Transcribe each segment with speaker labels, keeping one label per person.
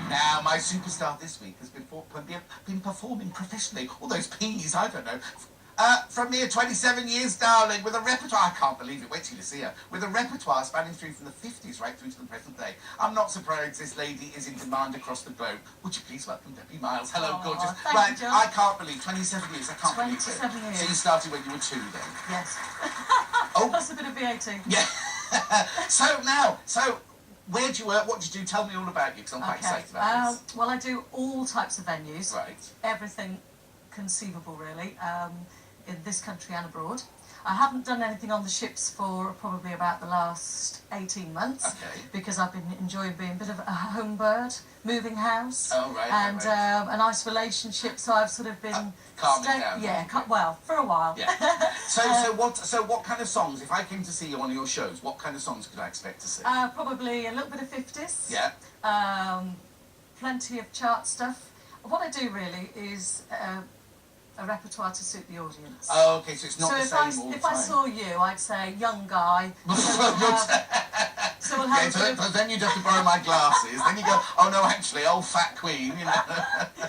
Speaker 1: Now, my superstar this week has been performing professionally. All those P's, I don't know. From near 27 years, darling, with a repertoire, I can't believe it, wait till you see her, with a repertoire spanning through from the 50s right through to the present day. I'm not surprised this lady is in demand across the globe. Would you please welcome Debbie Miles? Hello, gorgeous.
Speaker 2: Thank you, John.
Speaker 1: I can't believe, 27 years, I can't believe it.
Speaker 2: 27 years.
Speaker 1: So you started when you were 2 then?
Speaker 2: Yes.
Speaker 1: Oh.
Speaker 2: That's a bit of VAT.
Speaker 1: Yeah. So where do you work? What do you do? Tell me all about you, because I'm quite excited about this.
Speaker 2: Well, I do all types of venues.
Speaker 1: Right.
Speaker 2: Everything conceivable, really, in this country and abroad. I haven't done anything on the ships for probably about the last 18 months, because I've been enjoying being a bit of a home bird, moving house, and a nice relationship. So I've sort of been
Speaker 1: calming down.
Speaker 2: Yeah, well, for a while.
Speaker 1: Yeah. So what kind of songs? If I came to see you on your shows, what kind of songs could I expect to see?
Speaker 2: Probably a little bit of 50s.
Speaker 1: Yeah.
Speaker 2: Plenty of chart stuff. What I do really is a repertoire to suit the audience.
Speaker 1: Oh, okay, so it's not the same all the time.
Speaker 2: If I saw you, I'd say young guy. So we'll have
Speaker 1: but then you'd have to borrow my glasses. Then you go, oh no, actually, old fat queen, you know.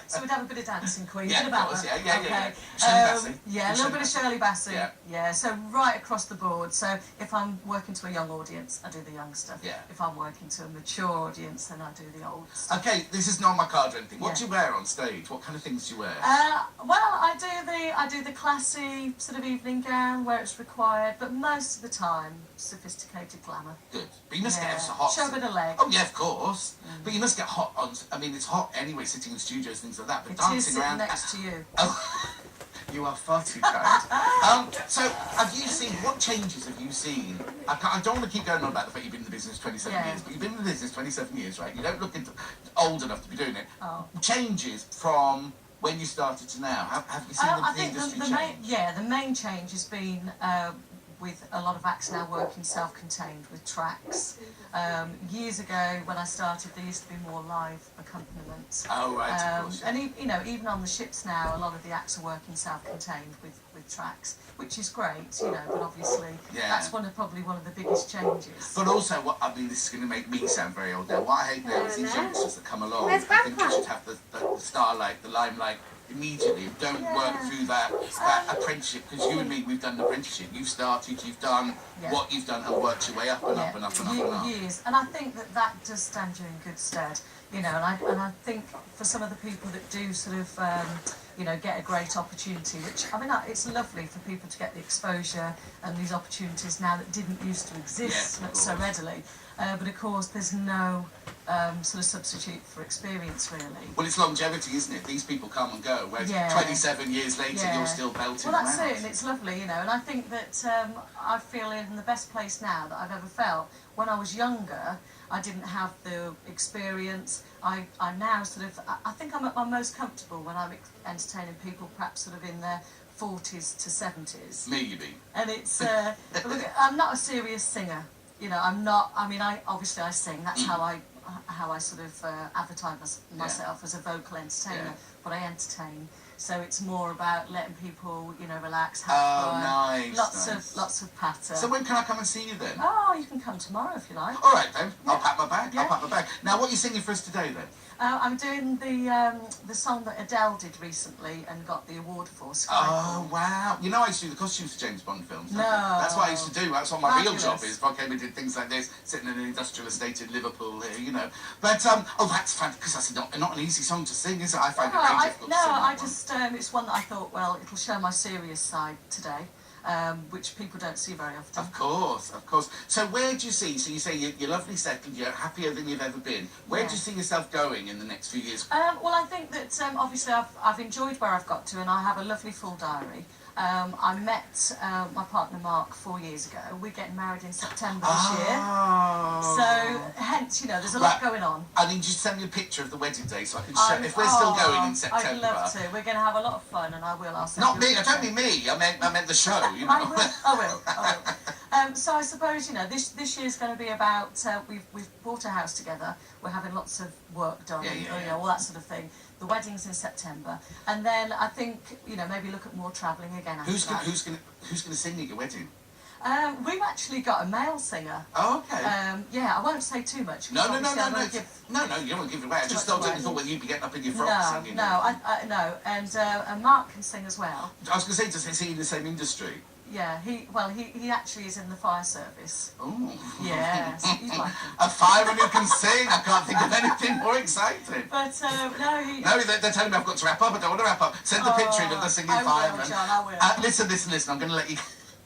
Speaker 2: So we'd have a bit of dancing, Queen.
Speaker 1: Yeah,
Speaker 2: bit
Speaker 1: of course,
Speaker 2: okay.
Speaker 1: yeah. Shirley Bassey.
Speaker 2: Yeah, a little bit of Shirley Bassey.
Speaker 1: Yeah.
Speaker 2: Yeah, so right across the board. So if I'm working to a young audience, I do the young stuff.
Speaker 1: Yeah.
Speaker 2: If I'm working to a mature audience, then I do the old stuff.
Speaker 1: Okay, this is not my card or anything. What do you wear on stage? What kind of things do you wear?
Speaker 2: Well, I do the classy sort of evening gown where it's required, but most of the time, sophisticated glamour.
Speaker 1: Good. But you must get so hot.
Speaker 2: Show a bit of leg.
Speaker 1: Oh yeah, of course. But you must get hot on. I mean, it's hot anyway, sitting in studios, things like that. But dancing around
Speaker 2: next to you.
Speaker 1: Oh, you are far too kind. So, have you seen? What changes have you seen? I don't want to keep going on about the fact you've been in the business 27 years, but you've been in the business 27 years, right? You don't look old enough to be doing it.
Speaker 2: Oh.
Speaker 1: Changes from when you started to now. Have you seen the industry change?
Speaker 2: The main change has been with a lot of acts now working self-contained with tracks. Years ago, when I started, there used to be more live accompaniment.
Speaker 1: Oh, right, of course.
Speaker 2: Yeah. And even on the ships now, a lot of the acts are working self-contained with tracks, which is great, but obviously that's probably one of the biggest changes.
Speaker 1: But also, this is going to make me sound very old now. What I hate now is these youngsters that come along. I think they should have the starlight, the limelight, immediately. Don't work through that apprenticeship, because you and me, we've done the apprenticeship. You've started, you've done what you've done, and worked your way up and up and up and up and up.
Speaker 2: Years, and I think that does stand you in good stead, and I think for some of the people that do sort of get a great opportunity, which it's lovely for people to get the exposure and these opportunities now that didn't used to exist so readily. But of course, there's no sort of substitute for experience, really.
Speaker 1: Well, it's longevity, isn't it? These people come and go, whereas 27 years later, you're still belting
Speaker 2: Well, that's
Speaker 1: around.
Speaker 2: it, and it's lovely, and I think that I feel in the best place now that I've ever felt. When I was younger, I didn't have the experience. I now sort of, I think I'm at my most comfortable when I'm entertaining people perhaps sort of in their 40s to 70s.
Speaker 1: Me, you mean?
Speaker 2: And it's, look, I'm not a serious singer. I'm not, obviously I sing, that's how I sort of advertise myself as a vocal entertainer, but I entertain. So it's more about letting people, relax, have fun.
Speaker 1: Nice,
Speaker 2: lots of patter.
Speaker 1: So when can I come and see you then?
Speaker 2: Oh, you can come tomorrow if you like.
Speaker 1: All right then, I'll pack my bag. I'll pack my bag. Now, what are you singing for us today then?
Speaker 2: I'm doing the song that Adele did recently and got the award for, Skyfall.
Speaker 1: Oh, wow. I used to do the costumes for James Bond films.
Speaker 2: No.
Speaker 1: That's what I used to do. That's what my real job is. If I came and did things like this, sitting in an industrial estate in Liverpool here, But, that's fantastic, because that's not an easy song to sing, is it? I find it very difficult to sing.
Speaker 2: I just, it's one that I thought, well, it'll show my serious side today. Which people don't see very often.
Speaker 1: Of course. So where do you see, so you say you're lovely settled, you're happier than you've ever been. Where do you see yourself going in the next few years?
Speaker 2: Well, I think that obviously I've enjoyed where I've got to, and I have a lovely full diary. I met my partner Mark 4 years ago. We're getting married in September this year. So, hence, there's a lot going on.
Speaker 1: I need you to send me a picture of the wedding day so I can show if we're still going in September.
Speaker 2: I'd love to. We're going to have a lot of fun, and I'll send
Speaker 1: Not
Speaker 2: you
Speaker 1: me, don't mean me. I meant the show,
Speaker 2: I will. So I suppose, this year's going to be about, we've bought a house together. We're having lots of work done, all that sort of thing. The wedding's in September, and then I think maybe look at more travelling again.
Speaker 1: Who's going to sing at your wedding?
Speaker 2: We've actually got a male singer.
Speaker 1: Oh, okay.
Speaker 2: Yeah, I won't say too much.
Speaker 1: No,
Speaker 2: obviously I won't give
Speaker 1: you won't give it away. I just thought whether you'd be getting up in your frock
Speaker 2: no,
Speaker 1: singing.
Speaker 2: no, and Mark can sing as well.
Speaker 1: I was going to say, does he in the same industry?
Speaker 2: Yeah, he actually is in the fire service.
Speaker 1: Oh.
Speaker 2: Yes, you'd like him.
Speaker 1: A fireman who can sing. I can't think of anything more exciting.
Speaker 2: But no, he.
Speaker 1: No, they're telling me I've got to wrap up. I don't want to wrap up. Send the picture in of the singing fireman.
Speaker 2: I will, John, I will.
Speaker 1: Listen. I'm going to let you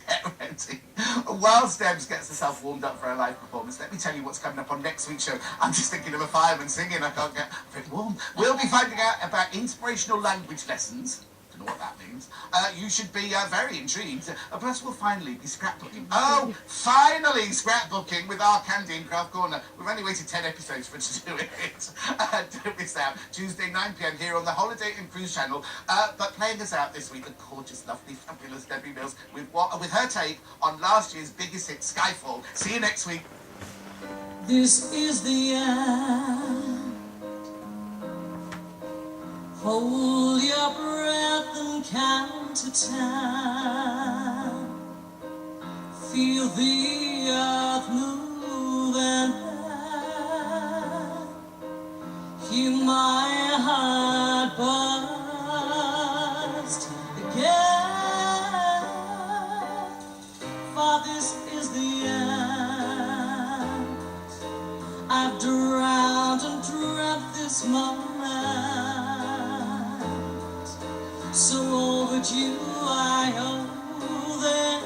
Speaker 1: get ready. Whilst Debs gets herself warmed up for her live performance, let me tell you what's coming up on next week's show. I'm just thinking of a fireman singing. I can't get very warm. We'll be finding out about inspirational language lessons. Don't know what that means. You should be very intrigued. Plus, we'll finally be scrapbooking. Oh, finally scrapbooking with our Candy and Craft Corner. We've only waited 10 episodes for it to do it. Don't miss out. Tuesday, 9 p.m. here on the Holiday and Cruise channel. But playing us out this week, the gorgeous, lovely, fabulous Debbie Mills with her take on last year's biggest hit, Skyfall. See you next week.
Speaker 2: This is the end. Hold your breath and count to 10. Feel the earth move and bend. Hear my heart burst again. For this is the end. I've drowned and dreamt this moment. So overdue I owe them.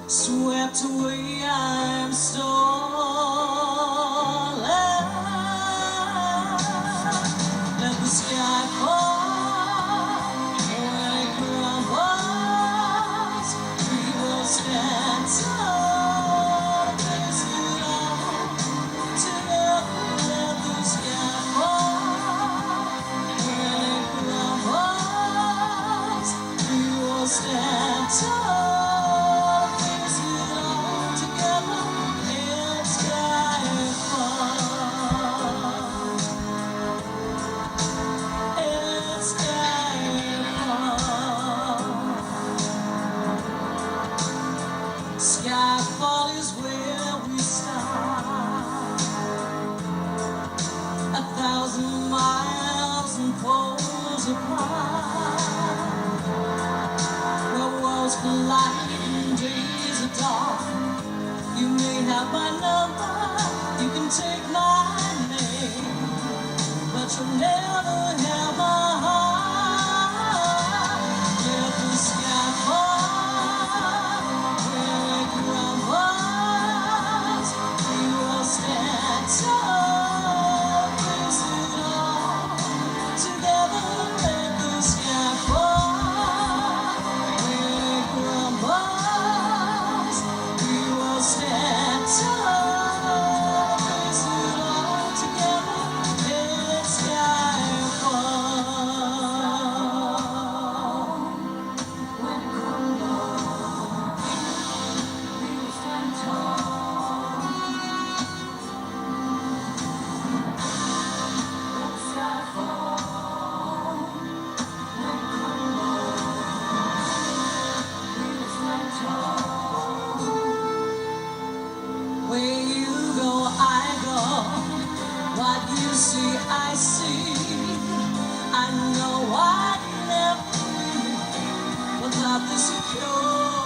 Speaker 2: Swept away I'm stolen. Let the sky fall. When it crumbles, we will stand tall. Face it all together. Let the sky fall. Stand tall, face it all together, and Skyfall, and Skyfall. Skyfall is where we start, 1,000 miles and poles apart. Colliding days are dark. You may have my number, you can take my name, but you'll never have my heart. Let the sky fall, where it crumbles, we will stand tall, face it all together. Let the sky fall. Stand tall, face it all together, let Skyfall. When it crumbles, we will stand tall. Let Skyfall. When it crumbles, we will stand tall. Where you go, I go. What you see, I see. I know I'd never leave without the secure.